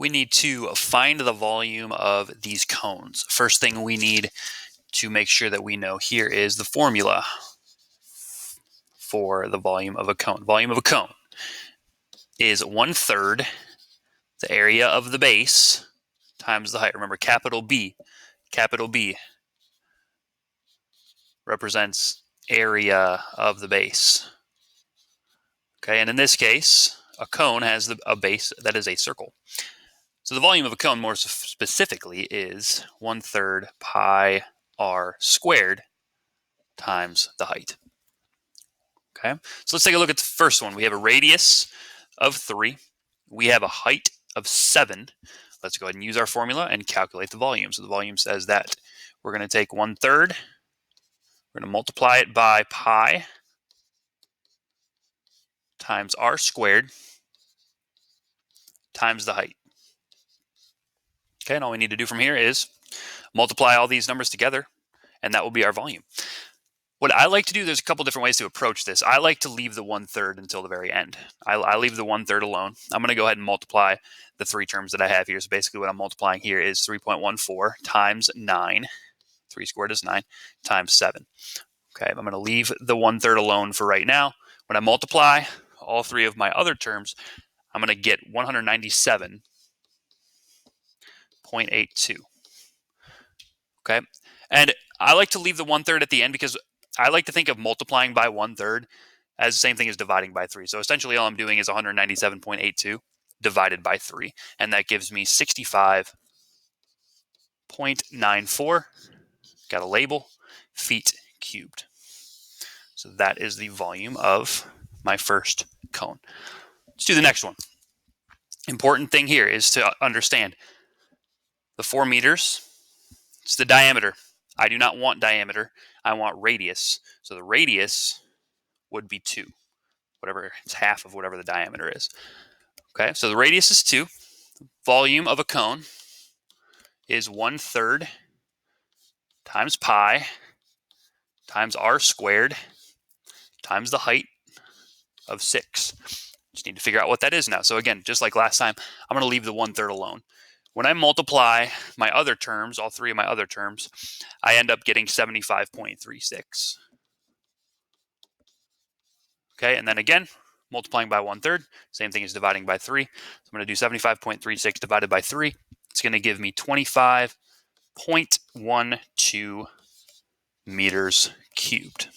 we need to find the volume of these cones. First thing we need to make sure that we know here is the formula for the volume of a cone. Volume of a cone is 1/3 the area of the base times the height. Remember, capital B represents area of the base. Okay, and in this case, a cone has a base that is a circle. So the volume of a cone, more specifically, is 1/3 pi r squared times the height. Okay, so let's take a look at the first one. We have a radius of 3. We have a height of 7. Let's go ahead and use our formula and calculate the volume. So the volume says that we're going to take 1/3. We're going to multiply it by pi times r squared times the height. Okay, and all we need to do from here is multiply all these numbers together, and that will be our volume. What I like to do, there's a couple different ways to approach this. I like to leave the 1/3 until the very end. I leave the 1/3 alone. I'm going to go ahead and multiply the 3 terms that I have here. So basically what I'm multiplying here is 3.14 times 9. 3 squared is 9 times 7. Okay, I'm going to leave the 1/3 alone for right now. When I multiply all 3 of my other terms, I'm going to get 197.82. Okay, and I like to leave the 1/3 at the end because I like to think of multiplying by 1/3 as the same thing as dividing by 3. So essentially all I'm doing is 197.82 divided by 3, and that gives me 65.94, got a label, feet cubed. So that is the volume of my first cone. Let's do the next one. Important thing here is to understand the 4 meters, it's the diameter. I do not want diameter, I want radius. So the radius would be 2, whatever, it's half of whatever the diameter is. Okay, so the radius is 2. Volume of a cone is 1/3 times pi times r squared times the height of 6. Just need to figure out what that is now. So again, just like last time, I'm going to leave the 1/3 alone. When I multiply my other terms, all 3 of my other terms, I end up getting 75.36. Okay, and then again, multiplying by 1/3, same thing as dividing by 3. So I'm going to do 75.36 divided by 3. It's going to give me 25.12 meters cubed.